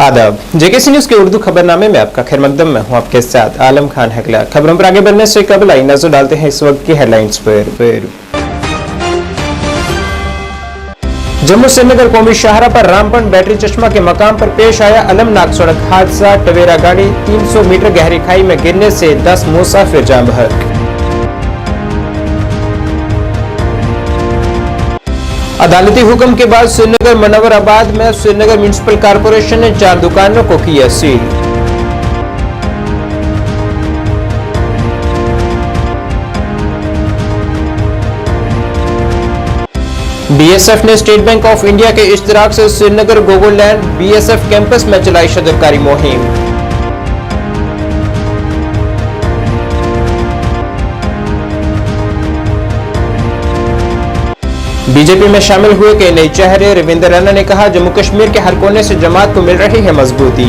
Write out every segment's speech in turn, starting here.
आदाब। JKC news के उर्दू खबरनामे में आपका खैर मकदम में हूं आपके साथ आलम खान हकला। खबरों पर आगे बढ़ने से कबल आई नजर डालते हैं इस वक्त की हेडलाइंस पर। जम्मू श्रीनगर कौमी शाहरा पर रामबन बैटरी चश्मा के मकाम पर पेश आया अलमनाक सड़क हादसा। टवेरा गाड़ी 300 मीटर गहरी खाई में गिरने से 10 मुसाफिर जान बहक। अदालती हुक्म के बाद श्रीनगर मनव्वराबाद में श्रीनगर म्युनिसिपल कॉर्पोरेशन ने 4 दुकानों को किया सील। बीएसएफ ने स्टेट बैंक ऑफ इंडिया के इश्तिराक से श्रीनगर गोगोलैंड बीएसएफ कैंपस में चलाई शजरकारी मुहिम। बीजेपी में शामिल हुए कई नए चेहरे। रविंद्र रैना ने कहा, जम्मू कश्मीर के हर कोने से जमात को मिल रही है मजबूती।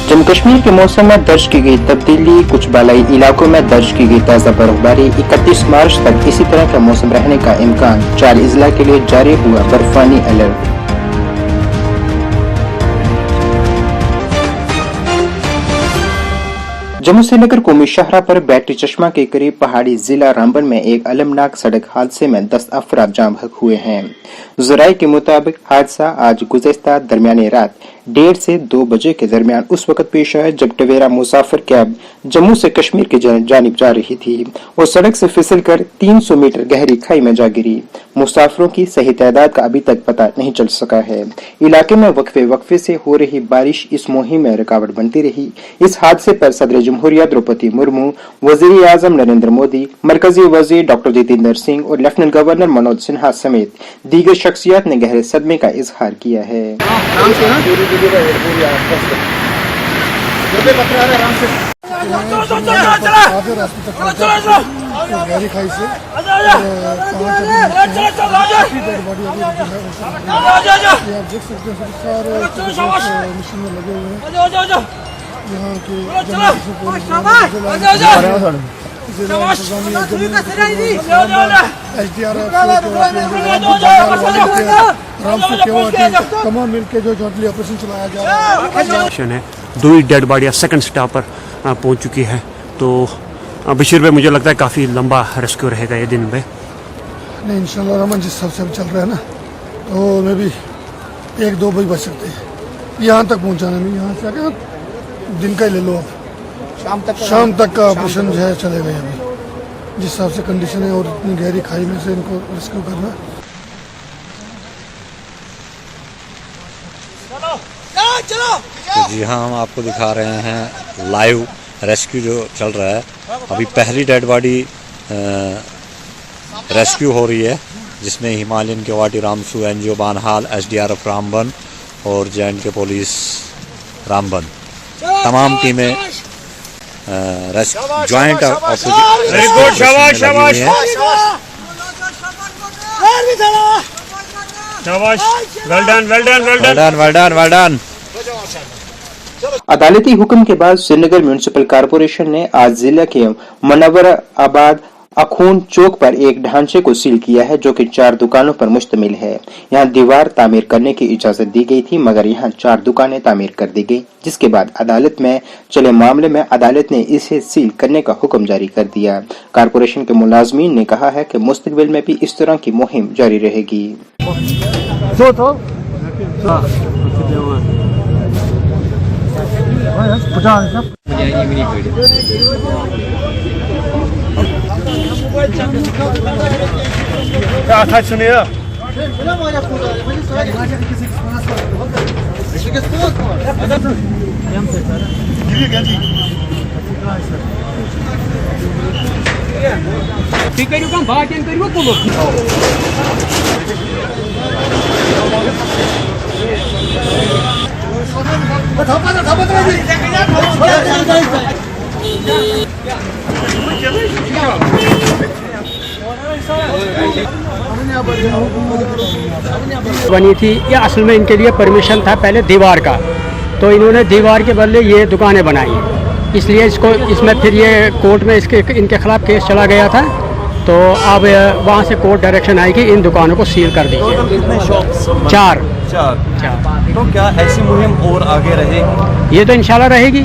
जम्मू कश्मीर के मौसम में दर्ज की गई तब्दीली। कुछ बालाई इलाकों में दर्ज की गई ताज़ा बर्फबारी। 31 मार्च तक इसी तरह का मौसम रहने का इम्कान। 4 अजला के लिए जारी हुआ बर्फानी अलर्ट। जम्मू श्रीनगर कौमी शाहरा पर बैटरी चश्मा के करीब पहाड़ी जिला रामबन में एक अलमनाक सड़क हादसे में 10 अफराद जान बहक हुए हैं। ज़राए के मुताबिक हादसा आज गुज़श्ता दरमियानी रात 1:30 से 2 बजे के दरमियान उस वक्त पेश आया जब टवेरा मुसाफिर कैब जम्मू से कश्मीर की जानिब जा रही थी और सड़क से फिसलकर 300 मीटर गहरी खाई में जा गिरी। मुसाफिरों की सही तादाद का अभी तक पता नहीं चल सका है। इलाके में वक्फे से हो रही बारिश इस मुहिम में रुकावट बनती रही। इस हादसे पर सदर जमहूरिया द्रौपदी मुर्मू, वज़ीर आज़म नरेंद्र मोदी, मरकजी वज़ीर डॉक्टर जितेंद्र सिंह और लेफ्टिनेंट गवर्नर मनोज सिन्हा समेत दीगर शख्सियत ने गहरे सदमे का इजहार किया है। गहरी खाई से आप देख सकते हैं सारे मशीन में लगे हुए हैं। यहाँ के तमाम मिलकर जो जॉइंटली ऑपरेशन चलाया जा रहा है। 2 डेड बॉडियाँ सेकंड स्टॉप पर पहुँच चुकी है। तो बशीर भाई, मुझे लगता है काफ़ी लंबा रेस्क्यू रहेगा ये दिन में। नहीं, इंशाल्लाह रहमान जिस हिसाब से हम चल रहे हैं ना, तो मैं भी 1-2 बजे बच सकते हैं यहाँ तक पहुँचाने में। यहाँ से आगे दिन का ही ले लो, आप शाम तक का ऑपरेशन जो है चलेगा। अभी जिस हिसाब से कंडीशन है और इतनी गहरी खाई में से इनको रेस्क्यू करना। तो जी हाँ, हम आपको दिखा रहे हैं लाइव रेस्क्यू जो चल रहा है। अभी पहली डेड बॉडी रेस्क्यू हो रही है, जिसमें हिमालयन केवाटी रामसू एनजीओ बानहाल, एसडीआरएफ रामबन और जे&के पुलिस रामबन तमाम टीमें ज्वाइंट ऑपरेशन। अदालती हुक्म के बाद श्रीनगर म्युनिसिपल कॉर्पोरेशन ने आज जिला के मनव्वराबाद अखून चौक पर एक ढांचे को सील किया है जो कि 4 दुकानों पर मुश्तमिल है। यहाँ दीवार तामीर करने की इजाजत दी गई थी, मगर यहाँ 4 दुकानें तामीर कर दी गई, जिसके बाद अदालत में चले मामले में अदालत ने इसे सील करने का हुक्म जारी कर दिया। कॉर्पोरेशन के मुलाजमीन ने कहा है कि मुस्तकबिल में भी इस तरह की मुहिम जारी रहेगी। बनी थी या असल में इनके लिए परमिशन था पहले दीवार का, तो इन्होंने दीवार के बदले ये दुकानें बनाई, इसलिए इसमें फिर ये कोर्ट में इनके खिलाफ केस चला गया था तो अब वहाँ से कोर्ट डायरेक्शन आई कि इन दुकानों को सील कर दीजिए। कितने शॉप्स? चार। तो क्या ऐसी मुहिम और आगे रहेगी? ये तो इंशाल्लाह रहेगी।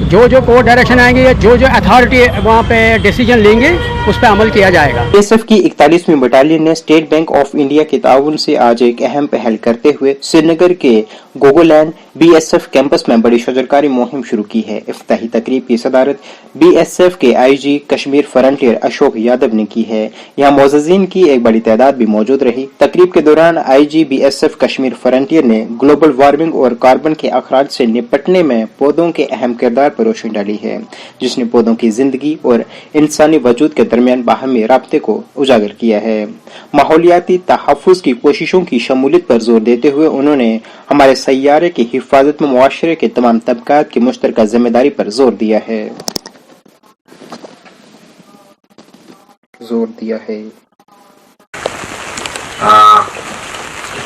जो जो कोर्ट डायरेक्शन आएंगे या जो जो अथॉरिटी वहाँ पे डिसीजन लेंगे उस पर अमल किया जाएगा। बीएसएफ की 41वीं बटालियन ने स्टेट बैंक ऑफ इंडिया के ताउन से आज एक अहम पहल करते हुए श्रीनगर के गोगोलैंड बीएसएफ कैंपस में बड़ी शजरकारी मुहिम शुरू की है। इफ्ताही तकरीब की सदारत बीएसएफ के आईजी कश्मीर फ्रंटियर अशोक यादव ने की है। यहाँ मोअज़्ज़िन की एक बड़ी तादाद भी मौजूद रही। तकरीब के दौरान आईजी बीएसएफ कश्मीर फ्रंटियर ने ग्लोबल वार्मिंग और कार्बन के अखराज से निपटने में पौधों के अहम किरदार पर रोशनी डाली है, जिसने पौधों की जिंदगी और इंसानी वजूद के दरमियान बाहमी राब्ते को उजागर किया है। माहौलियाती तहफ़्फ़ुज़ की कोशिशों की शमूलियत पर जोर देते हुए उन्होंने हमारे सैयारे की हिफाजत में मुआशरे के तमाम तबकात की मुश्तरका जिम्मेदारी पर जोर दिया है।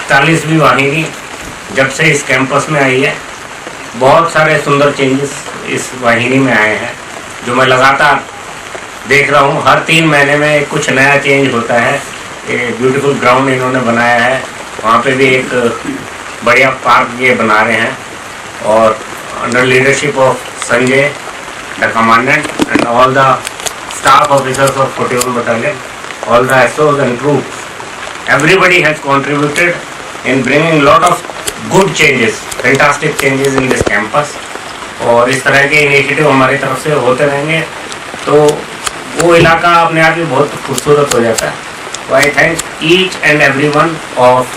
41वीं वाहिनी जब से इस कैंपस में आई है, बहुत सारे सुंदर चेंजेस इस वाहिनी में आए हैं, जो मैं लगातार देख रहा हूँ। हर 3 महीने में कुछ नया चेंज होता है। एक ब्यूटीफुल ग्राउंड इन्होंने बनाया है, वहाँ पे भी एक बढ़िया पार्क ये बना रहे हैं, और under leadership of Sanjay the commandant and all the staff officers of 41 battalion, all the SOs and troops, everybody has contributed in bringing lot of good changes, fantastic changes in this campus. और इस तरह के initiative हमारी तरफ से होते रहेंगे तो वो इलाका अपने आप ही बहुत खूबसूरत हो जाता है। So I thank each and everyone of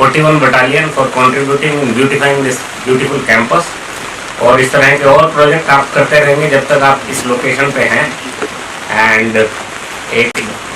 41 battalion for contributing in beautifying this beautiful campus. और इस तरह के और प्रोजेक्ट आप करते रहेंगे जब तक आप इस लोकेशन पे हैं, एंड एक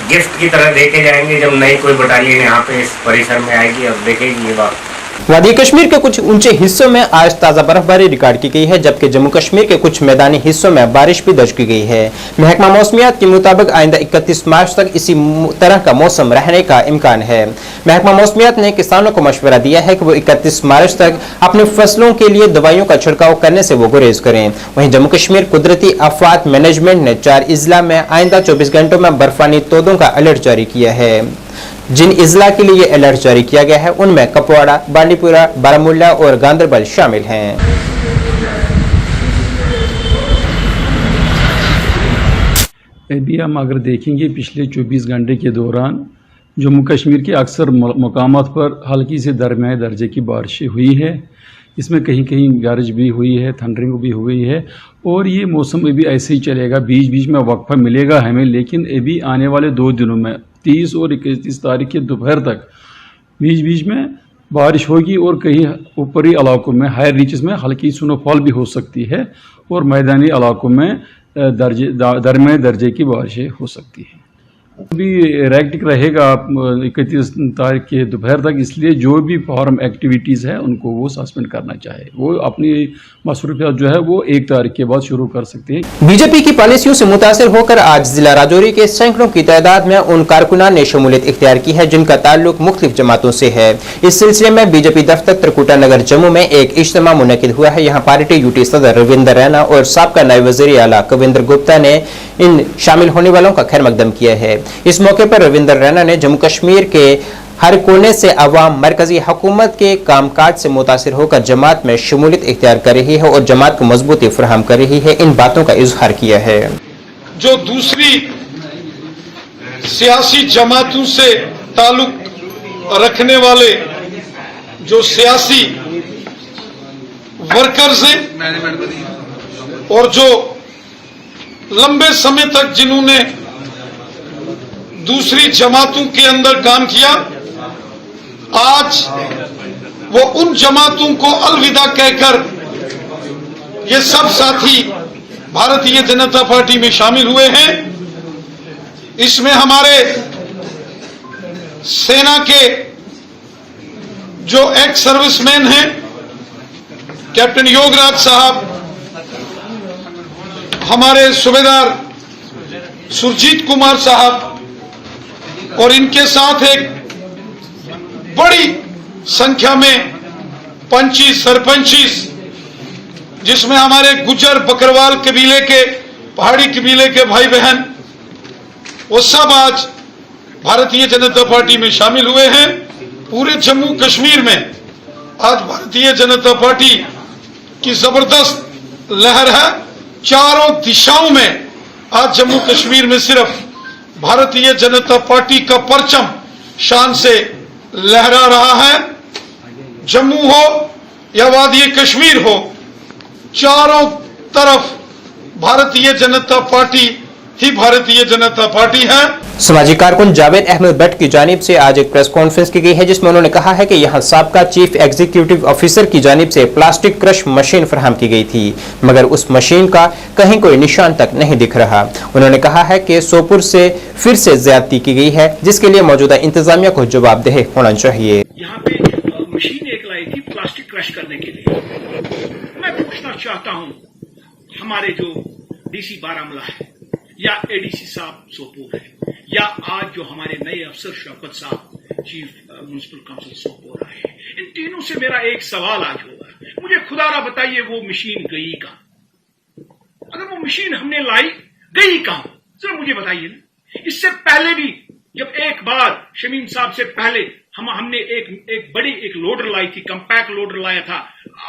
गिफ्ट की तरह देखे जाएंगे जब नई कोई बटालियन यहाँ पे इस परिसर में आएगी और देखेगी ये बात। वादी कश्मीर के कुछ ऊंचे हिस्सों में आज ताजा बर्फबारी रिकॉर्ड की गई है, जबकि जम्मू कश्मीर के कुछ मैदानी हिस्सों में बारिश भी दर्ज की गई है। महकमा मौसमियात के मुताबिक आइंदा 31 मार्च तक इसी तरह का मौसम रहने का इम्कान है। महकमा मौसमियात ने किसानों को मशवरा दिया है कि वो 31 मार्च तक अपनी फसलों के लिए दवाइयों का छिड़काव करने से वो गुरेज करें। वहीं जम्मू कश्मीर कुदरती आफात मैनेजमेंट ने 4 अजला में आइंदा 24 घंटों में बर्फानी तोदों का अलर्ट जारी किया है। जिन इजला के लिए अलर्ट जारी किया गया है उनमें कपवाड़ा, बांडीपुरा, बारामूला और गांदरबल शामिल हैं। अभी हम अगर देखेंगे पिछले 24 घंटे के दौरान जम्मू कश्मीर के अक्सर मकामात पर हल्की से दरमियाने दर्जे की बारिश हुई है। इसमें कहीं कहीं गरज भी हुई है, थंडरिंग भी हुई है, और ये मौसम अभी ऐसे ही चलेगा। बीच बीच में वक्फा मिलेगा हमें, लेकिन अभी आने वाले 2 दिनों में 30 और 31 तारीख के दोपहर तक बीच बीच में बारिश होगी और कहीं ऊपरी इलाकों में हायर रीचेस में हल्की स्नोफॉल भी हो सकती है और मैदानी इलाकों में दरमियाने दर्जे की बारिशें हो सकती हैं। अभी रैक्टिक रहेगा 31 तारीख के दोपहर तक, इसलिए जो भी फॉर्म एक्टिविटीज़ है उनको वो सस्पेंड करना चाहे, वो अपनी मसरूफियात जो है वो 1 तारीख के बाद शुरू कर सकते हैं। बीजेपी की पॉलिसियों से मुतासिर होकर आज जिला राजौरी के सैकड़ों की तादाद में उन कारकुनान ने शमूलियत इख्तियार की है जिनका ताल्लुक मुख्तलिफ जमातों से है। इस सिलसिले में बीजेपी दफ्तर त्रिकुटा नगर जम्मू में एक इज्तिमा मुनक्किद हुआ है। यहाँ पार्टी यूटी सदर रविंदर रैना और साबका नायब वज़ीर आला कविंद्र गुप्ता ने इन शामिल होने वालों का खैर मकदम किया है। इस मौके पर रविंदर रैना ने जम्मू कश्मीर के हर कोने से अवाम मरकजी हुकूमत के कामकाज से मुतासिर होकर जमात में शमूलियत इख्तियार कर रही है और जमात को मजबूती फराहम कर रही है, इन बातों का इजहार किया है। जो दूसरी सियासी जमातों से ताल्लुक रखने वाले जो सियासी वर्कर्स हैं और जो लंबे समय तक जिन्होंने दूसरी जमातों के अंदर काम किया, आज वो उन जमातों को अलविदा कहकर ये सब साथी भारतीय जनता पार्टी में शामिल हुए हैं। इसमें हमारे सेना के जो एक्स सर्विसमैन हैं, कैप्टन योगराज साहब, हमारे सूबेदार सुरजीत कुमार साहब, और इनके साथ एक बड़ी संख्या में पंची सरपंचीस, जिसमें हमारे गुजर बकरवाल कबीले के, पहाड़ी कबीले के भाई बहन वो सब आज भारतीय जनता पार्टी में शामिल हुए हैं। पूरे जम्मू कश्मीर में आज भारतीय जनता पार्टी की जबरदस्त लहर है। चारों दिशाओं में आज जम्मू कश्मीर में सिर्फ भारतीय जनता पार्टी का परचम शान से लहरा रहा है। जम्मू हो या वादी कश्मीर हो, चारों तरफ भारतीय जनता पार्टी ही भारतीय जनता पार्टी है। समाजी कारकुन जावेद अहमद भट्ट की जानिब से आज एक प्रेस कॉन्फ्रेंस की गई है, जिसमें उन्होंने कहा है कि यहां साबका चीफ एग्जीक्यूटिव ऑफिसर की जानिब से प्लास्टिक क्रश मशीन फराहम की गई थी, मगर उस मशीन का कहीं कोई निशान तक नहीं दिख रहा। उन्होंने कहा है कि सोपुर से फिर से ज्यादती की गई है, जिसके लिए मौजूदा इंतजामिया को जवाबदेह होना चाहिए। यहाँ पे मशीन एक लाई थी प्लास्टिक क्रश करने के लिए। मैं पूछना चाहता हूँ हमारे जो डीसी बारामूला है या एडीसी साहब सोपोर है या आज जो हमारे नए अफसर शौकत साहब चीफ म्युनिसिपल काउंसिल सोपोर आए हैं, इन तीनों से मेरा एक सवाल आज होगा, मुझे खुदारा बताइए वो मशीन गई कहां? अगर वो मशीन हमने लाई गई कहां, जरा मुझे बताइए ना। इससे पहले भी जब एक बार शमीम साहब से पहले हमने एक बड़ी लोडर लाई थी, कंपैक्ट लोडर लाया था,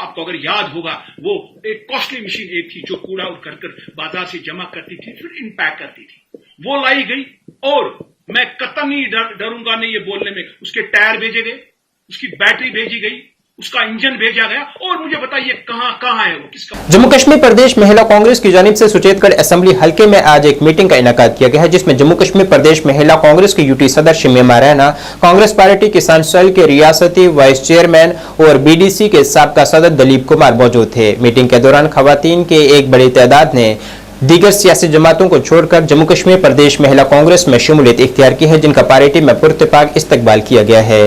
आपको अगर याद होगा, वो एक कॉस्टली मशीन एक थी जो कूड़ा और करकर बाजार से जमा करती थी फिर इनपैक करती थी, वो लाई गई। और मैं कतई नहीं डरूंगा नहीं ये बोलने में, उसके टायर भेजे गए, उसकी बैटरी भेजी गई, उसका इंजन भेजा गया, और मुझे बताइए कहां है वो, किसका? जम्मू कश्मीर प्रदेश महिला कांग्रेस की जानिब से सुचेतगढ़ असेंबली हलके में आज एक मीटिंग का इनेकाद किया गया है, जिसमें जम्मू कश्मीर प्रदेश महिला कांग्रेस की यूटी सदर शमीमा रैना, कांग्रेस पार्टी किसान सेल के रियासती वाइस चेयरमैन और बीडीसी के साबका सदर दलीप कुमार मौजूद थे। मीटिंग के दौरान खवातीन के एक बड़ी तादाद ने दीगर सियासी जमातों को छोड़कर जम्मू कश्मीर प्रदेश महिला कांग्रेस में शमूलियत इख्तियार की है, जिनका पार्टी में पुरतपाक इस्तकबाल किया गया है।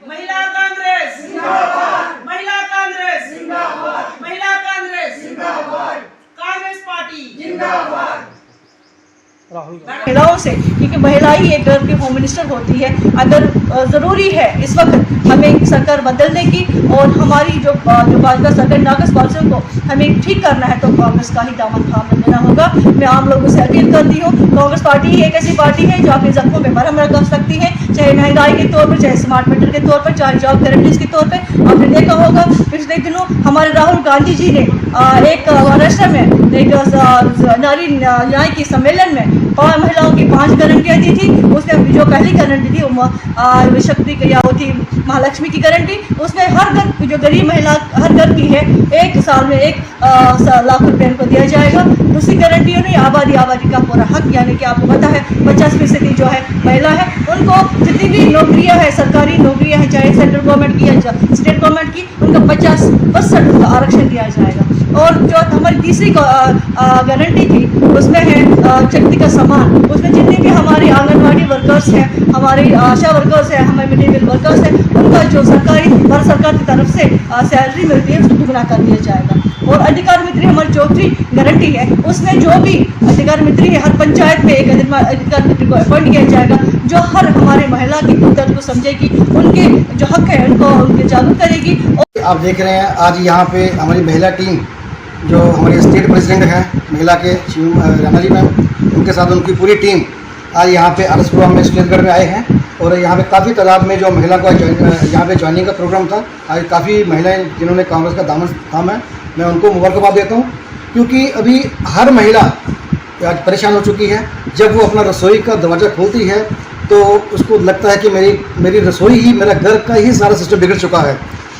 महिला कांग्रेस जिंदाबाद, महिला कांग्रेस जिंदाबाद, महिला कांग्रेस जिंदाबाद, कांग्रेस पार्टी जिंदाबाद। महिलाओं से, क्योंकि महिला ही एक घर की होम मिनिस्टर होती है, अगर ज़रूरी है इस वक्त हमें सरकार बदलने की और हमारी जो भाजपा सरकार नाकस पॉलिसियों को हमें ठीक करना है, तो कांग्रेस का ही दामन थाम लेना होगा। मैं आम लोगों से अपील करती हूँ, कांग्रेस पार्टी ही एक ऐसी पार्टी है जो अपने जख्मों में मरहम लगा सकती है, चाहे महंगाई के तौर पर, चाहे स्मार्ट मीटर के तौर पर, चाहे जॉब गारंटीज के तौर पर। आपने देखा होगा पिछले दिनों हमारे राहुल गांधी जी ने एक महाराष्ट्र में एक नारी न्याय की सम्मेलन में महिलाओं की 5 गारंटियाँ दी थी। उसने जो पहली गारंटी थी वो शक्ति की, या वो थी महालक्ष्मी की गारंटी, उसमें हर घर जो गरीब महिला हर घर की है 1 साल में 1 लाख रुपये उनको दिया जाएगा। दूसरी गारंटी नहीं, आबादी का पूरा हक, यानी कि आपको पता है 50% जो है महिला है, उनको जितनी भी नौकरियां है, सरकारी नौकरियां हैं, चाहे सेंट्रल गवर्नमेंट की या स्टेट गवर्नमेंट की, उनको 50% आरक्षण दिया जाएगा। और जो हमारी तीसरी गारंटी थी उसमें है शक्ति का सामान, उसमें जितने भी हमारे आंगनबाड़ी वर्कर्स हैं, हमारी आशा वर्कर्स हैं, हमारे मिड डे मील वर्कर्स हैं, उनका जो भारत सरकार की तरफ से सैलरी मिलती है उसको दुगना कर दिया जाएगा। और अधिकार मित्री हमारी चौथी गारंटी है, उसमें जो भी अधिकार मित्री है हर पंचायत में एक अधिकार मित्री को अपॉइंट किया जाएगा, जो हर हमारे महिला की दर्द को समझेगी, उनके जो हक है उनको उनके जागरूक करेगी। आप देख रहे हैं आज यहाँ पे हमारी महिला टीम, जो हमारे स्टेट प्रेसिडेंट हैं महिला के राना जी मैम, उनके साथ उनकी पूरी टीम आज यहाँ पे आरएसपुरा में सुचेतगढ़ में आए हैं। और यहाँ पे काफ़ी तादाद में जो महिला का यहाँ पे ज्वाइनिंग का प्रोग्राम था, आज काफ़ी महिलाएं जिन्होंने कांग्रेस का दामन थामा है, मैं उनको मुबारकबाद देता हूँ, क्योंकि अभी हर महिला आज परेशान हो चुकी है। जब वो अपना रसोई का दरवाज़ा खोलती है तो उसको लगता है कि मेरी रसोई ही, मेरा घर का ही सारा सिस्टम बिगड़ चुका है।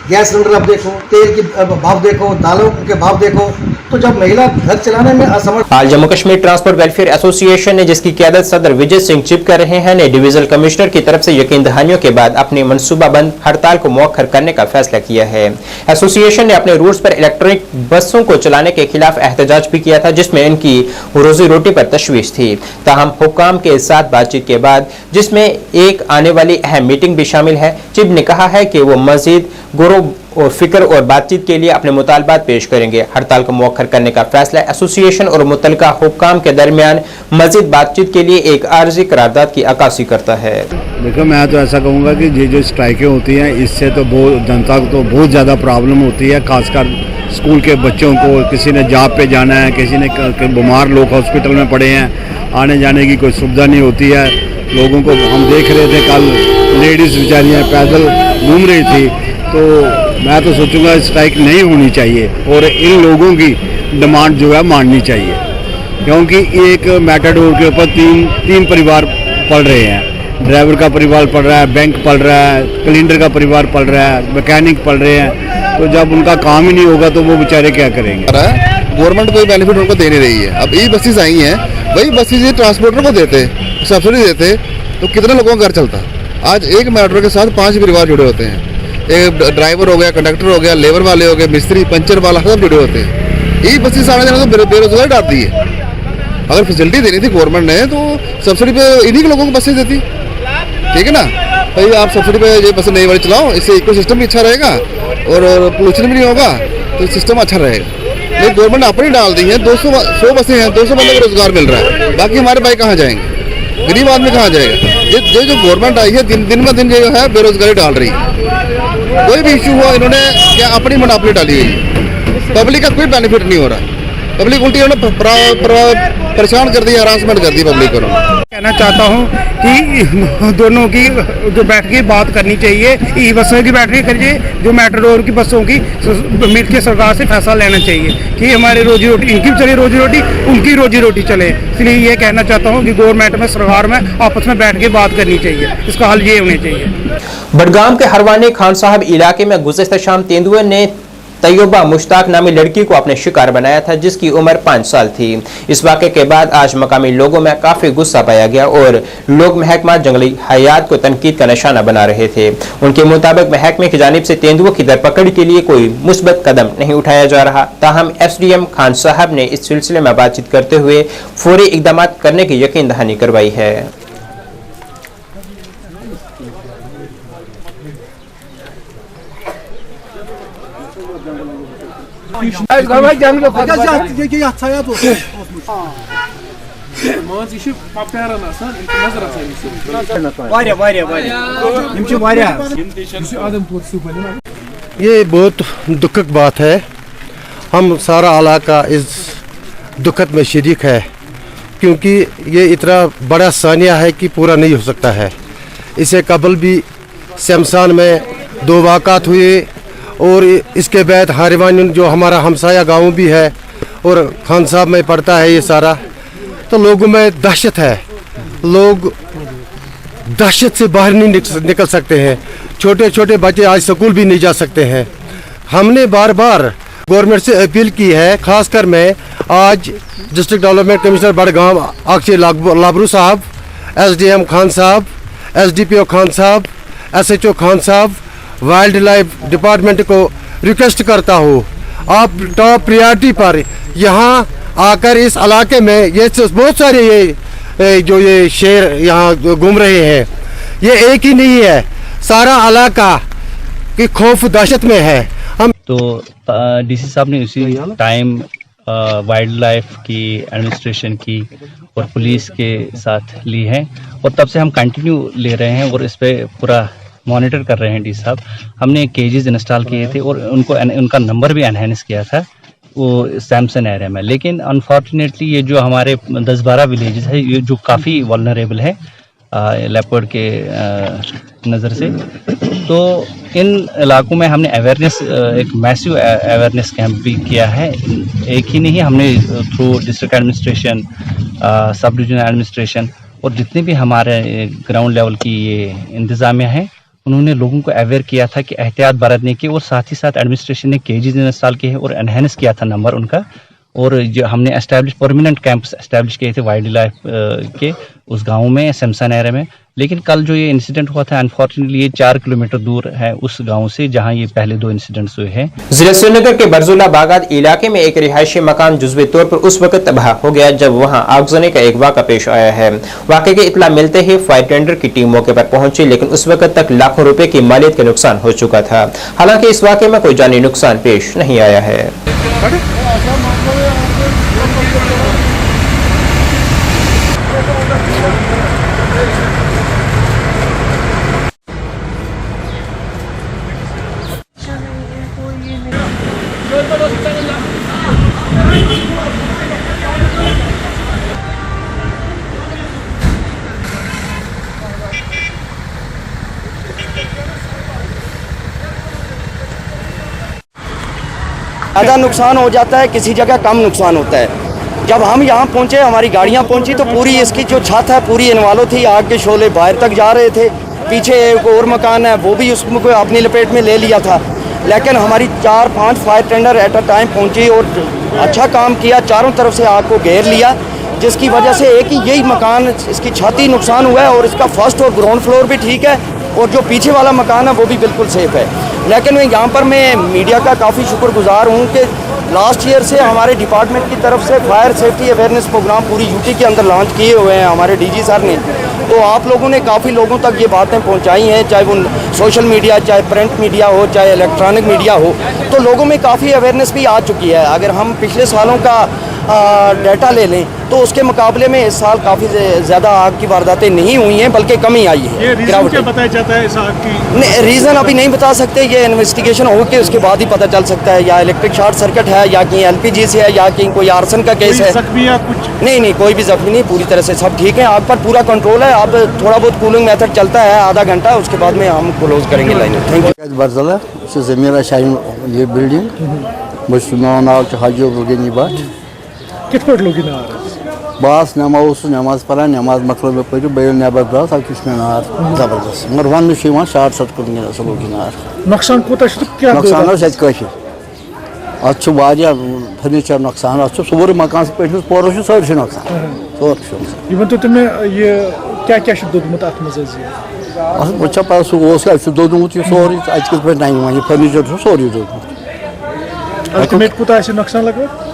गैस सिलेंडर आप देखो, तेल के भाव देखो, दालों के भाव देखो, तो जब महिला घर चलाने में असमर्थ। आज Jammu Kashmir transport welfare association ने, जिसकी क़यादत सदर विजय सिंह चिप कर रहे हैं, ने डिविजनल कमिश्नर की तरफ से यकीन दहानियों के बाद अपनी मनसूबाबंद हड़ताल को मौखर करने का फैसला किया है। एसोसिएशन ने अपने रूट्स पर इलेक्ट्रिक बसों को चलाने के खिलाफ एहतजाज भी किया था, जिसमें इनकी रोजी रोटी पर तशवीश थी। ताहम हुक्काम के साथ बातचीत के बाद, जिसमें एक आने वाली अहम मीटिंग भी शामिल है, चिप ने कहा है कि वो मजीद और फिक्र और बातचीत के लिए अपने मुतालबात पेश करेंगे। हड़ताल को मौखर करने का फैसला एसोसिएशन और मुतलका हुक्काम के दरमियान मजीद बातचीत के लिए एक आर्जी करारदाद की अक्कासी करता है। देखो, मैं तो ऐसा कहूँगा कि ये जो स्ट्राइकें होती हैं इससे तो बहुत जनता को तो बहुत ज़्यादा प्रॉब्लम होती है, खासकर स्कूल के बच्चों को। किसी ने जॉब पे जाना है, किसी ने बीमार लोग हॉस्पिटल में पड़े हैं, आने जाने की कोई सुविधा नहीं होती है लोगों को। हम देख रहे थे कल लेडीज़ बेचारियाँ पैदल घूम रही थी। तो मैं तो सोचूंगा स्ट्राइक नहीं होनी चाहिए और इन लोगों की डिमांड जो है माननी चाहिए, क्योंकि एक मैटाडोर के ऊपर तीन परिवार पल रहे हैं। ड्राइवर का परिवार पल रहा है, बैंक पल रहा है, क्लीनर का परिवार पल रहा है, मैकेनिक पल रहे हैं। तो जब उनका काम ही नहीं होगा तो वो बेचारे क्या करेंगे। गवर्नमेंट कोई बेनिफिट उनको दे नहीं रही है। अब ई बसेस आई हैं, वही बसेस ये ट्रांसपोर्टर को देते, सब्सिडी देते तो कितने लोगों का घर चलता। आज एक मेट्रो के साथ 5 परिवार जुड़े होते हैं। एक ड्राइवर हो गया, कंडक्टर हो गया, लेबर वाले हो गए, मिस्त्री, पंचर वाला, सब जुड़े होते हैं। ई बसेस आने जाने तो बेरोजगारी डाल दी है। अगर फैसिलिटी देनी थी गवर्नमेंट ने तो सब्सिडी पे इन्हीं के लोगों को बसें देती, ठीक है ना भाई। आप सब्सिडी पे ये बसें नई वाली चलाओ, इससे इको सिस्टम भी अच्छा रहेगा और पोल्यूशन भी नहीं होगा, तो सिस्टम अच्छा रहेगा। लेकिन गवर्नमेंट अपनी डाल दी है। 100 बसें हैं, 200 बंदे को रोजगार मिल रहा है, बाकी हमारे भाई कहाँ जाएंगे, गरीब आदमी कहाँ जाएगा। ये जो गवर्नमेंट आई है दिन ब दिन जो है बेरोजगारी डाल रही है। कोई भी इशू हुआ इन्होंने क्या अपनी मोनोपोली डाली है, पब्लिक का कोई बेनिफिट नहीं हो रहा। पब्लिक उल्टी उन्होंने परेशान कर दिया, हरासमेंट कर दी पब्लिक को। कहना चाहता हूँ कि दोनों की जो बैठ के बात करनी चाहिए, ई बसों की बैठ के करिए, जो मेट्रोडोर की बसों की मिल के सरकार से फैसला लेना चाहिए कि हमारी रोजी रोटी, इनकी भी चले रोजी रोटी, उनकी रोजी रोटी चले। इसलिए ये कहना चाहता हूँ कि गवर्नमेंट में, सरकार में आपस में बैठ के बात करनी चाहिए, इसका हल ये होना चाहिए। बडगाम के हरवानी खान साहब इलाके में गुज़िश्ता शाम तेंदुए ने तैयबा मुश्ताक नामी लड़की को अपने शिकार बनाया था, जिसकी उम्र 5 साल थी। इस वाक़े के बाद आज मकामी लोगों में काफ़ी गुस्सा पाया गया और लोग महकमा जंगली हयात को तनकीद का निशाना बना रहे थे। उनके मुताबिक महकमे की जानिब से तेंदुओं की धरपकड़ के लिए कोई मुस्बत कदम नहीं उठाया जा रहा। ताहम SDM खान साहब ने इस सिलसिले में बातचीत करते हुए फौरी इकदाम करने की यकीन दहानी करवाई है। ये बहुत दुखद बात है। हम सारा इलाका इस दुखद में शरीक है, क्योंकि ये इतना बड़ा सानिया है कि पूरा नहीं हो सकता है। इसे कबल भी शमशान में 2 वाक़ात हुए और इसके बाद हरवानी जो हमारा हमसाया गांव भी है और खान साहब में पड़ता है ये सारा, तो लोगों में दहशत है। लोग दहशत से बाहर नहीं निकल सकते हैं। छोटे छोटे बच्चे आज स्कूल भी नहीं जा सकते हैं। हमने बार बार गवर्नमेंट से अपील की है, खासकर मैं आज district development commissioner Budgam Akshay Labroo साहब, SDM खान साहब, SDPO खान साहब, SHO खान साहब, वाइल्ड लाइफ डिपार्टमेंट को रिक्वेस्ट करता हूँ, आप टॉप प्रायोरिटी पर यहाँ आकर इस इलाके में ये बहुत सारे ये शेर यहाँ घूम रहे हैं। ये एक ही नहीं है, सारा इलाका की खौफ दहशत में है। हम तो DC साहब ने उसी टाइम वाइल्ड लाइफ की एडमिनिस्ट्रेशन की और पुलिस के साथ ली है और तब से हम कंटिन्यू ले रहे हैं और इस पर पूरा मॉनिटर कर रहे हैं। DC साहब, हमने केजेस इंस्टॉल किए थे और उनका नंबर भी एनहेंस किया था वो सैमसन एरिया में। लेकिन अनफॉर्चुनेटली ये जो हमारे 10-12 विलेजेस है ये जो काफ़ी वल्नरेबल है लेपर्ड के नज़र से, तो इन इलाकों में हमने अवेयरनेस, एक मैसिव अवेयरनेस कैंप भी किया है। एक ही नहीं, हमने through district administration, sub divisional administration और जितने भी हमारे ग्राउंड लेवल की ये इंतज़ामिया है, उन्होंने लोगों को अवेयर किया था कि एहतियात बरतने की, और साथ ही साथ एडमिनिस्ट्रेशन ने केजेस इंस्टॉल किए हैं और एनहेंस किया था नंबर उनका। और जो हमने परमानेंट कैंप्स एस्टैब्लिश किए थे वाइल्ड लाइफ के उस गांव में, शमशान एरिया में, लेकिन कल जो ये इंसिडेंट हुआ था अनफॉर्चुनेटली ये 4 किलोमीटर दूर है उस गांव से जहां ये पहले 2 इंसिडेंट्स हुए हैं। जिला श्रीनगर के बरजुला बागात इलाके में एक रिहायशी मकान जुज़वी तौर पर उस वक्त तबाह हो गया जब वहां आगजनी का एक वाक़ा पेश आया है। वाक़े की इत्तला मिलते ही फायर टेंडर की टीम मौके पर पहुंची, लेकिन उस वक्त तक लाखों रुपए की मालियत के नुकसान हो चुका था। हालांकि इस वाक़े में कोई जानी नुकसान पेश नहीं आया है। ज़्यादा नुकसान हो जाता है, किसी जगह कम नुकसान होता है। जब हम यहाँ पहुँचे, हमारी गाड़ियाँ पहुँची तो पूरी इसकी जो छत है पूरी इन्वॉल्व थी, आग के शोले बाहर तक जा रहे थे। पीछे एक और मकान है वो भी उसको अपनी लपेट में ले लिया था, लेकिन हमारी 4-5 fire tender at a time पहुँची और अच्छा काम किया, चारों तरफ से आग को घेर लिया, जिसकी वजह से एक ही यही मकान इसकी छत ही नुकसान हुआ है और इसका फर्स्ट और ग्राउंड फ्लोर भी ठीक है और जो पीछे वाला मकान है वो भी बिल्कुल सेफ है। लेकिन यहाँ पर मैं मीडिया का काफ़ी शुक्रगुजार हूँ कि लास्ट ईयर से हमारे डिपार्टमेंट की तरफ से फायर सेफ्टी अवेयरनेस प्रोग्राम पूरी यूटी के अंदर लॉन्च किए हुए हैं हमारे डीजी सर ने। तो आप लोगों ने काफ़ी लोगों तक ये बातें पहुँचाई हैं, चाहे वो सोशल मीडिया, चाहे प्रिंट मीडिया हो, चाहे इलेक्ट्रॉनिक मीडिया हो, तो लोगों में काफ़ी अवेयरनेस भी आ चुकी है। अगर हम पिछले सालों का डाटा ले लें तो उसके मुकाबले में इस साल काफ़ी ज़्यादा आग की वारदातें नहीं हुई हैं, बल्कि कमी आई है। ये रीज़न क्या बताया जाता है इस आग की? रीज़न अभी नहीं बता सकते, ये इन्वेस्टिगेशन हो के उसके बाद ही पता चल सकता है। या इलेक्ट्रिक शॉर्ट सर्किट है, या कहीं LPG से है, या कहीं कोई आर्सन का केस है। जख्मी या कुछ? नहीं, कोई भी जख्मी नहीं, पूरी तरह से सब ठीक है। आग पर पूरा कंट्रोल है। अब थोड़ा बहुत कूलिंग मेथड चलता है आधा घंटा, उसके बाद में हम क्लोज करेंगे लाइन। Thank you. बरजला ज़मीन शाइन ये बिल्डिंग नाव हाजी लोगिन बाट कित पे लोगिन नार बस नमाज पढ़ा नमाज मतलब पे बेल नबर द्रास अब किस नार जबरदस्त मगर वन शार्ट सर्किट लोगिन नार नुकसान कोता क्या नुकसान अ फर्नीचर नुकसान सोरे मकान पे पोर सारे नुकसान सोर तो तुम्हें ये क्या दोदमुत अत मज वो पता दोदमुत सोरे अत पे नहीं फर्नीचर सोरे दोदमुत अल्टीमेट कोता नुकसान लगभग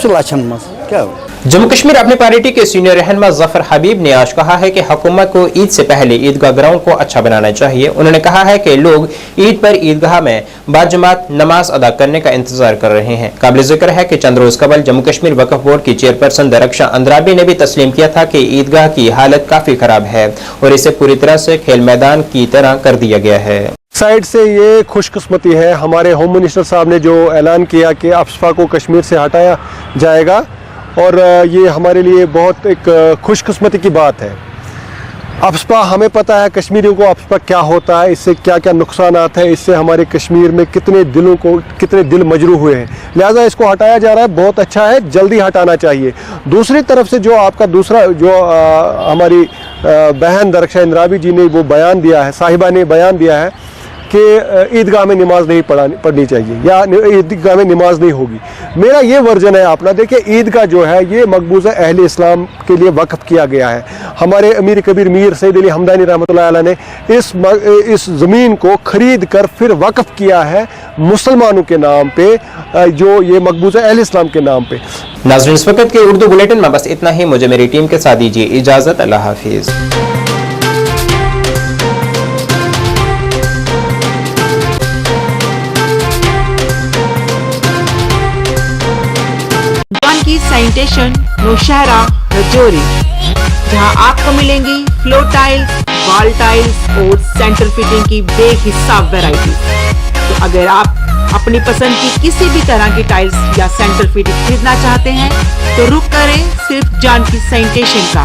लक्षन मज क्या। जम्मू कश्मीर अपनी पार्टी के सीनियर रहनुमा जफर हबीब ने आज कहा है कि हुकूमत को ईद से पहले ईदगाह ग्राउंड को अच्छा बनाना चाहिए। उन्होंने कहा है कि लोग ईद पर ईदगाह में बाजमात नमाज अदा करने का इंतजार कर रहे हैं। काबिल जिक्र है कि चंद रोज कबल जम्मू कश्मीर वक्फ बोर्ड की चेयरपर्सन दरक्षा अंद्राबी ने भी तस्लीम किया था कि ईदगाह की हालत काफी खराब है और इसे पूरी तरह से खेल मैदान की तरह कर दिया गया है। साइड से ये खुशकिस्मती है, हमारे होम मिनिस्टर साहब ने जो ऐलान किया कि अफ्सपा को कश्मीर से हटाया जाएगा और ये हमारे लिए बहुत एक खुशकिस्मती की बात है। अफ्सपा हमें पता है कश्मीरियों को अफ्सपा क्या होता है, इससे क्या क्या नुकसानात है, इससे हमारे कश्मीर में कितने दिल मजरूह हुए हैं, लिहाजा इसको हटाया जा रहा है। बहुत अच्छा है, जल्दी हटाना चाहिए। दूसरी तरफ से जो आपका दूसरा जो हमारी बहन दरक्षा अंद्राबी जी ने वो बयान दिया है, साहिबा ने बयान दिया है कि ईदगाह में नमाज नहीं पढ़नी चाहिए या ईदगाह में नमाज नहीं होगी। मेरा ये वर्जन है अपना। देखिए, ईदगाह जो है ये मकबूजा अहले इस्लाम के लिए वक्फ किया गया है। हमारे अमीर कबीर मीर सैयद अली हमदानी रहमतुल्लाह अलैह ने इस ज़मीन को ख़रीद कर फिर वक्फ किया है मुसलमानों के नाम पे, जो ये मकबूजा अहले इस्लाम के नाम पे। नाज़रीन, इस वक्त के उर्दू बुलेटिन में बस इतना ही। मुझे मेरी टीम के साथ दीजिए इजाज़त। अल्लाह हाफिज़। सैनिटेशन नौशहरा रजौरी, जहां आपको मिलेंगी फ्लोर टाइल्स, वॉल टाइल्स और सेंटर फिटिंग की बेहिसाब वैरायटी। तो अगर आप अपनी पसंद की किसी भी तरह की टाइल्स या सेंटर फिटिंग खरीदना चाहते हैं तो रुक करें सिर्फ जानकी सैनिटेशन का।